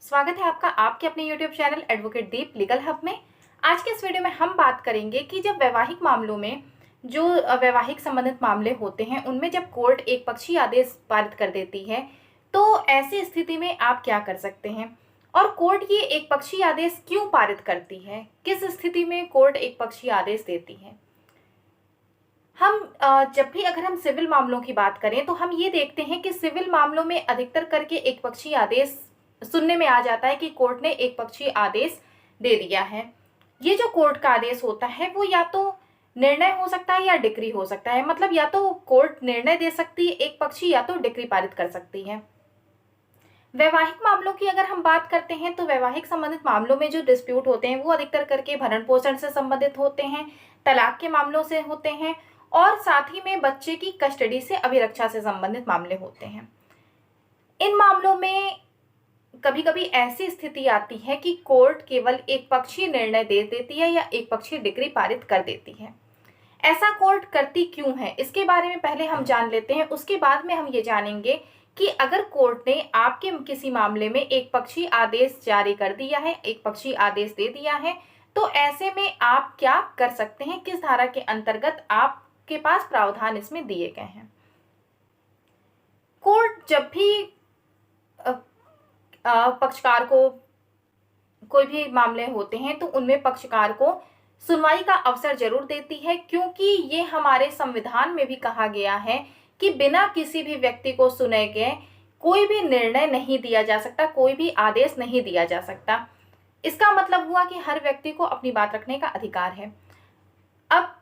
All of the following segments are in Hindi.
स्वागत है आपका आपके अपने YouTube चैनल एडवोकेट दीप लीगल हब में। आज के इस वीडियो में हम बात करेंगे कि जब वैवाहिक मामलों में जो वैवाहिक संबंधित मामले होते हैं उनमें जब कोर्ट एक पक्षीय आदेश पारित कर देती है तो ऐसी स्थिति में आप क्या कर सकते हैं और कोर्ट ये एक पक्षीय आदेश क्यों पारित करती है, किस स्थिति में कोर्ट एक पक्षीय आदेश देती है। हम जब भी अगर हम सिविल मामलों की बात करें तो हम ये देखते हैं कि सिविल मामलों में अधिकतर करके एक पक्षीय आदेश सुनने में आ जाता है कि कोर्ट ने एक पक्षीय आदेश दे दिया है। ये जो कोर्ट का आदेश होता है वो या तो निर्णय हो सकता है या डिक्री हो सकता है, मतलब या तो कोर्ट निर्णय दे सकती है एक पक्षीय या तो डिक्री पारित कर सकती है। वैवाहिक मामलों की अगर हम बात करते हैं तो वैवाहिक संबंधित मामलों में जो डिस्प्यूट होते हैं वो अधिकतर करके भरण पोषण से संबंधित होते हैं, तलाक के मामलों से होते हैं और साथ ही में बच्चे की कस्टडी से अभिरक्षा से संबंधित मामले होते हैं। इन मामलों में कभी कभी ऐसी स्थिति आती है कि कोर्ट केवल एक पक्षीय निर्णय दे देती है या एक पक्षीय डिक्री पारित कर देती है। ऐसा कोर्ट करती क्यों है, इसके बारे में पहले हम जान लेते हैं। उसके बाद में हम ये जानेंगे कि अगर कोर्ट ने आपके किसी मामले में एक पक्षीय आदेश जारी कर दिया है, एक पक्षीय आदेश दे दिया है, तो ऐसे में आप क्या कर सकते हैं, किस धारा के अंतर्गत आपके पास प्रावधान इसमें दिए गए हैं। कोर्ट जब भी पक्षकार को कोई भी मामले होते हैं तो उनमें पक्षकार को सुनवाई का अवसर जरूर देती है, क्योंकि ये हमारे संविधान में भी कहा गया है कि बिना किसी भी व्यक्ति को सुने गए कोई भी निर्णय नहीं दिया जा सकता, कोई भी आदेश नहीं दिया जा सकता। इसका मतलब हुआ कि हर व्यक्ति को अपनी बात रखने का अधिकार है। अब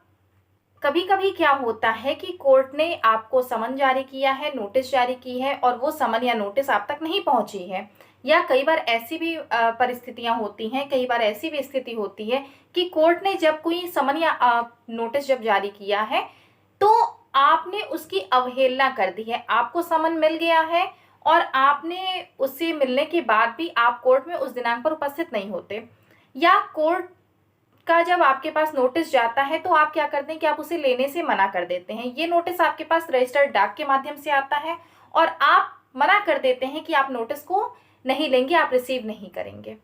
कभी कभी क्या होता है कि कोर्ट ने आपको समन जारी किया है, नोटिस जारी की है और वो समन या नोटिस आप तक नहीं पहुंची है, या कई बार ऐसी भी परिस्थितियां होती हैं, कई बार ऐसी भी स्थिति होती है कि कोर्ट ने जब कोई समन या नोटिस जब जारी किया है तो आपने उसकी अवहेलना कर दी है। आपको समन मिल गया है और आपने उससे मिलने के बाद भी आप कोर्ट में उस दिनांक पर उपस्थित नहीं होते, या कोर्ट का जब आपके पास नोटिस जाता है तो आप क्या करते हैं कि आप उसे लेने से मना कर देते हैं। ये नोटिस आपके पास रजिस्टर्ड डाक के माध्यम से आता है और आप मना कर देते हैं कि आप नोटिस को नहीं लेंगे, आप रिसीव नहीं करेंगे।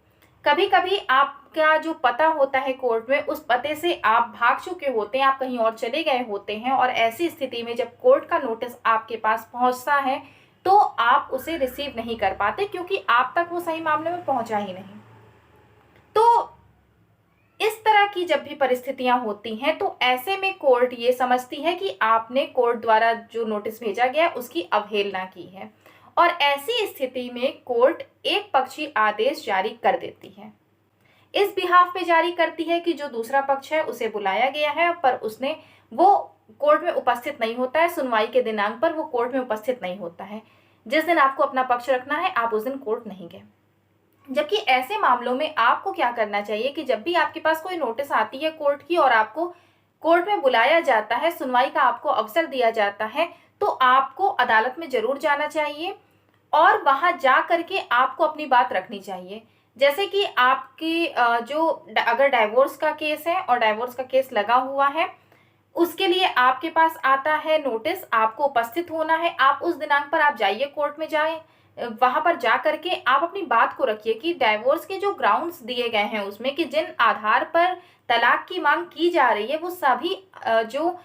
कभी कभी आपका जो पता होता है कोर्ट में, उस पते से आप भाग चुके होते हैं, आप कहीं और चले गए होते हैं और ऐसी स्थिति में जब कोर्ट का नोटिस आपके पास पहुंचता है तो आप उसे रिसीव नहीं कर पाते, क्योंकि आप तक वो सही मामले में पहुंचा ही नहीं। तो इस तरह की जब भी परिस्थितियां होती हैं तो ऐसे में कोर्ट ये समझती है कि आपने कोर्ट द्वारा जो नोटिस भेजा गया उसकी अवहेलना की है और ऐसी स्थिति में कोर्ट एक पक्षीय आदेश जारी कर देती है। इस बिहाफ पे जारी करती है कि जो दूसरा पक्ष है उसे बुलाया गया है पर वो कोर्ट में उपस्थित नहीं होता है, सुनवाई के दिनांक पर वो कोर्ट में उपस्थित नहीं होता है। जिस दिन आपको अपना पक्ष रखना है आप उस दिन कोर्ट नहीं गए। जबकि ऐसे मामलों में आपको क्या करना चाहिए कि जब भी आपके पास कोई नोटिस आती है कोर्ट की और आपको कोर्ट में बुलाया जाता है, सुनवाई का आपको अवसर दिया जाता है, तो आपको अदालत में जरूर जाना चाहिए और वहां जा करके आपको अपनी बात रखनी चाहिए। जैसे कि आपकी अगर डाइवोर्स का केस है और डाइवोर्स का केस लगा हुआ है, उसके लिए आपके पास आता है नोटिस, आपको उपस्थित होना है, आप उस दिनांक पर आप जाइए कोर्ट में, जाए वहां पर जा करके आप अपनी बात को रखिए कि डाइवोर्स के जो ग्राउंड्स दिए गए हैं उसमें कि जिन आधार पर तलाक की मांग की जा रही है वो सभी जो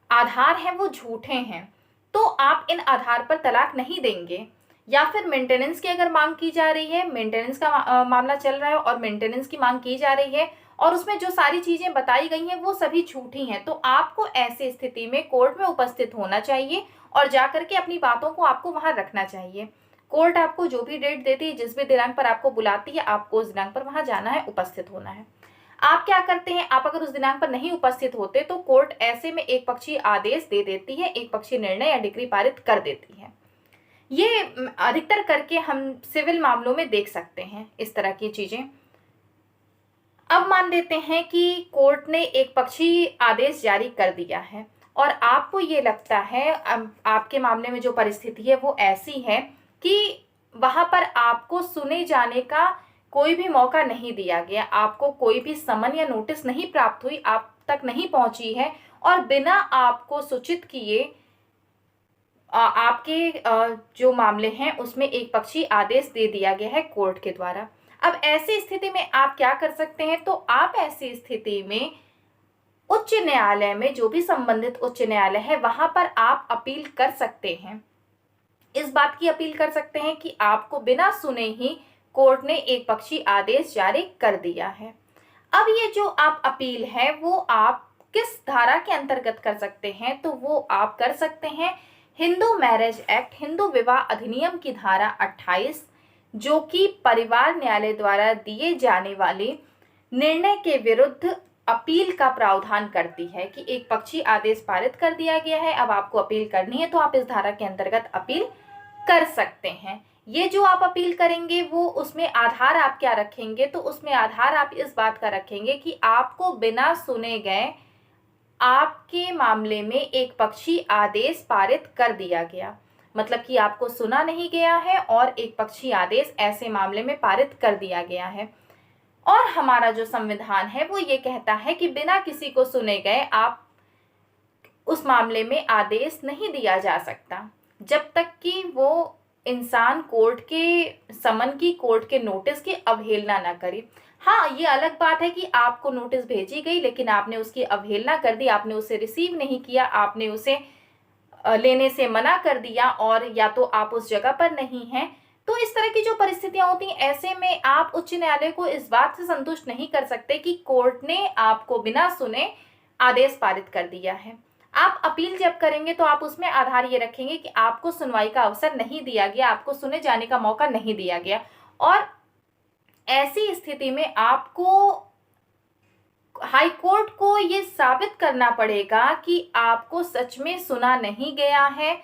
आधार हैं वो झूठे हैं, तो आप इन आधार पर तलाक नहीं देंगे। या फिर मेंटेनेंस की अगर मांग की जा रही है, मेंटेनेंस का मामला चल रहा है और मेंटेनेंस की मांग की जा रही है और उसमें जो सारी चीजें बताई गई हैं वो सभी झूठी हैं, तो आपको ऐसी स्थिति में कोर्ट में उपस्थित होना चाहिए और जाकर के अपनी बातों को आपको वहां रखना चाहिए। कोर्ट आपको जो भी डेट देती है, जिस भी दिनांक पर आपको बुलाती है, आपको उस दिनांक पर वहां जाना है, उपस्थित होना है। आप क्या करते हैं, आप अगर उस दिनांक पर नहीं उपस्थित होते तो कोर्ट ऐसे में एक पक्षीय आदेश दे देती है, एक पक्षीय निर्णय या डिक्री पारित कर देती है। ये अधिकतर करके हम सिविल मामलों में देख सकते हैं इस तरह की चीजें। अब मान लेते हैं कि कोर्ट ने एक पक्षीय आदेश जारी कर दिया है और आपको ये लगता है, आपके मामले में जो परिस्थिति है वो ऐसी है कि वहां पर आपको सुने जाने का कोई भी मौका नहीं दिया गया, आपको कोई भी समन या नोटिस नहीं प्राप्त हुई, आप तक नहीं पहुंची है और बिना आपको सूचित किए आपके जो मामले हैं उसमें एक पक्षी आदेश दे दिया गया है कोर्ट के द्वारा। अब ऐसी स्थिति में आप क्या कर सकते हैं? तो आप ऐसी स्थिति में उच्च न्यायालय में, जो भी संबंधित उच्च न्यायालय है, वहां पर आप अपील कर सकते हैं। इस बात की अपील कर सकते हैं कि आपको बिना सुने ही कोर्ट ने एक पक्षी आदेश जारी कर दिया है। अब ये जो आप अपील है वो आप किस धारा के अंतर्गत कर सकते हैं? तो वो आप कर सकते हैं हिंदू मैरिज एक्ट, हिंदू विवाह अधिनियम की धारा 28, जो कि परिवार न्यायालय द्वारा दिए जाने वाले निर्णय के विरुद्ध अपील का प्रावधान करती है कि एक पक्षी आदेश पारित कर दिया गया है, अब आपको अपील करनी है, तो आप इस धारा के अंतर्गत अपील कर सकते हैं। ये जो आप अपील करेंगे वो उसमें आधार आप क्या रखेंगे? तो उसमें आधार आप इस बात का रखेंगे कि आपको बिना सुने गए आपके मामले में एक पक्षी आदेश पारित कर दिया गया, मतलब कि आपको सुना नहीं गया है और एक पक्षी आदेश ऐसे मामले में पारित कर दिया गया है। और हमारा जो संविधान है वो ये कहता है कि बिना किसी को सुने गए आप उस मामले में आदेश नहीं दिया जा सकता जब तक कि वो इंसान कोर्ट के समन की, कोर्ट के नोटिस की अवहेलना ना करे। हाँ, ये अलग बात है कि आपको नोटिस भेजी गई लेकिन आपने उसकी अवहेलना कर दी, आपने उसे रिसीव नहीं किया, आपने उसे लेने से मना कर दिया, और या तो आप उस जगह पर नहीं हैं। तो इस तरह की जो परिस्थितियां होती हैं, ऐसे में आप उच्च न्यायालय को इस बात से संतुष्ट नहीं कर सकते कि कोर्ट ने आपको बिना सुने आदेश पारित कर दिया है। आप अपील जब करेंगे तो आप उसमें आधार ये रखेंगे कि आपको सुनवाई का अवसर नहीं दिया गया, आपको सुने जाने का मौका नहीं दिया गया, और ऐसी स्थिति में आपको हाई कोर्ट को ये साबित करना पड़ेगा कि आपको सच में सुना नहीं गया है,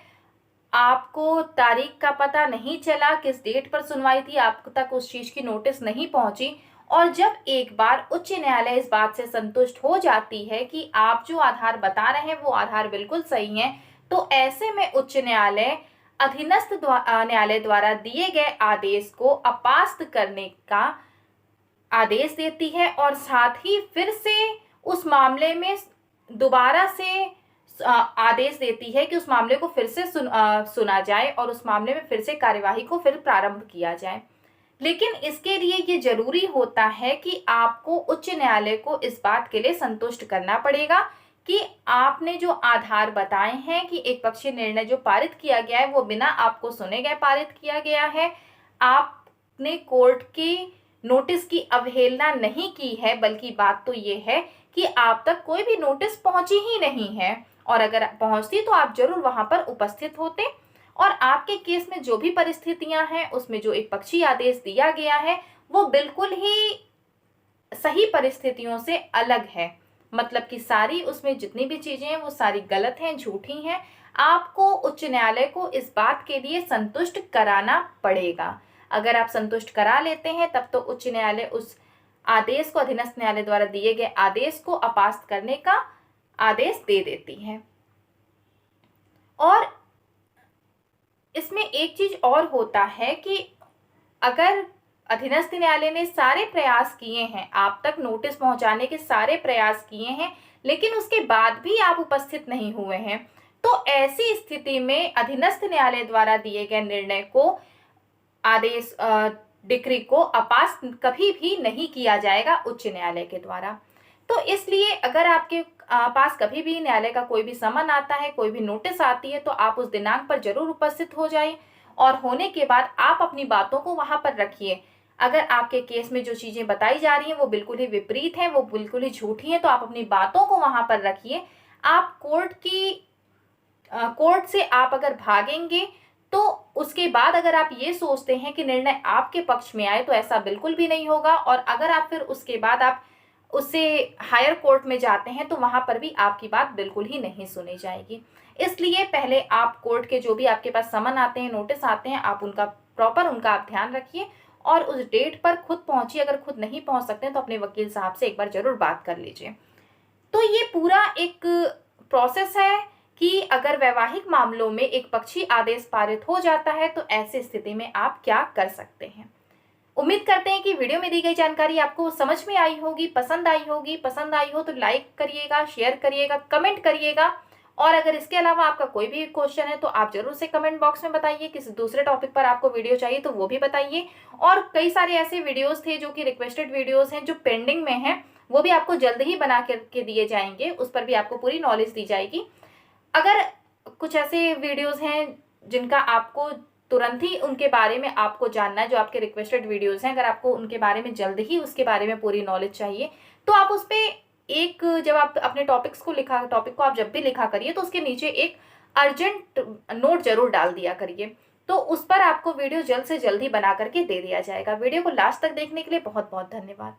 आपको तारीख का पता नहीं चला, किस डेट पर सुनवाई थी, आप तक उस चीज की नोटिस नहीं पहुंची। और जब एक बार उच्च न्यायालय इस बात से संतुष्ट हो जाती है कि आप जो आधार बता रहे हैं वो आधार बिल्कुल सही है, तो ऐसे में उच्च न्यायालय अधीनस्थ न्यायालय द्वारा दिए गए आदेश को अपास्त करने का आदेश देती है, और साथ ही फिर से उस मामले में दोबारा से आदेश देती है कि उस मामले को फिर से सुना जाए और उस मामले में फिर से कार्यवाही को फिर प्रारंभ किया जाए। लेकिन इसके लिए ये जरूरी होता है कि आपको उच्च न्यायालय को इस बात के लिए संतुष्ट करना पड़ेगा कि आपने जो आधार बताए हैं कि एक पक्षीय निर्णय जो पारित किया गया है वो बिना आपको सुने गए पारित किया गया है, आपने कोर्ट की नोटिस की अवहेलना नहीं की है, बल्कि बात तो ये है कि आप तक कोई भी नोटिस पहुंची ही नहीं है, और अगर पहुंचती तो आप जरूर वहां पर उपस्थित होते, और आपके केस में जो भी परिस्थितियां हैं उसमें जो एक पक्षी आदेश दिया गया है वो बिल्कुल ही सही परिस्थितियों से अलग है, मतलब कि सारी उसमें जितनी भी चीजें हैं वो सारी गलत हैं, झूठी हैं। आपको उच्च न्यायालय को इस बात के लिए संतुष्ट कराना पड़ेगा। अगर आप संतुष्ट करा लेते हैं तब तो उच्च न्यायालय उस आदेश को, अधीनस्थ न्यायालय द्वारा दिए गए आदेश को अपास्त करने का आदेश दे देती है। और इसमें एक चीज और होता है कि अगर अधीनस्थ न्यायालय ने सारे प्रयास किए हैं, आप तक नोटिस पहुंचाने के सारे प्रयास किए हैं, लेकिन उसके बाद भी आप उपस्थित नहीं हुए हैं, तो ऐसी स्थिति में अधीनस्थ न्यायालय द्वारा दिए गए निर्णय को, आदेश, डिक्री को अपास्त कभी भी नहीं किया जाएगा उच्च न्यायालय के द्वारा। तो इसलिए अगर आपके पास कभी भी न्यायालय का कोई भी समन आता है, कोई भी नोटिस आती है, तो आप उस दिनांक पर जरूर उपस्थित हो जाएं, और होने के बाद आप अपनी बातों को वहां पर रखिए। अगर आपके केस में जो चीजें बताई जा रही हैं वो बिल्कुल ही विपरीत हैं, वो बिल्कुल ही झूठी हैं, तो आप अपनी बातों को वहां पर रखिए। आप कोर्ट से आप अगर भागेंगे तो उसके बाद अगर आप ये सोचते हैं कि निर्णय आपके पक्ष में आए, तो ऐसा बिल्कुल भी नहीं होगा। और अगर आप फिर उसके बाद आप उससे हायर कोर्ट में जाते हैं तो वहां पर भी आपकी बात बिल्कुल ही नहीं सुनी जाएगी। इसलिए पहले आप कोर्ट के जो भी आपके पास समन आते हैं, नोटिस आते हैं, आप उनका आप ध्यान रखिए और उस डेट पर खुद पहुंचिए। अगर खुद नहीं पहुंच सकते हैं तो अपने वकील साहब से एक बार जरूर बात कर लीजिए। तो ये पूरा एक प्रोसेस है कि अगर वैवाहिक मामलों में एक पक्षी आदेश पारित हो जाता है तो ऐसी स्थिति में आप क्या कर सकते हैं। उम्मीद करते हैं कि वीडियो में दी गई जानकारी आपको समझ में आई होगी, पसंद आई होगी। पसंद आई हो तो लाइक करिएगा, शेयर करिएगा, कमेंट करिएगा, और अगर इसके अलावा आपका कोई भी क्वेश्चन है तो आप जरूर से कमेंट बॉक्स में बताइए। किसी दूसरे टॉपिक पर आपको वीडियो चाहिए तो वो भी बताइए। और कई सारे ऐसे वीडियोस थे जो कि रिक्वेस्टेड वीडियोस हैं, जो पेंडिंग में हैं, वो भी आपको जल्द ही बना करके दिए जाएंगे। उस पर भी आपको पूरी नॉलेज दी जाएगी। अगर कुछ ऐसे वीडियोस हैं जिनका आपको तुरंत ही उनके बारे में आपको जानना है, जो आपके रिक्वेस्टेड वीडियोस हैं, अगर आपको उनके बारे में जल्द ही उसके बारे में पूरी नॉलेज चाहिए, तो आप उस पे एक, जब आप अपने टॉपिक को आप जब भी लिखा करिए तो उसके नीचे एक अर्जेंट नोट जरूर डाल दिया करिए। तो उस पर आपको वीडियो जल्द से जल्द ही बना करके दे दिया जाएगा। वीडियो को लास्ट तक देखने के लिए बहुत बहुत धन्यवाद।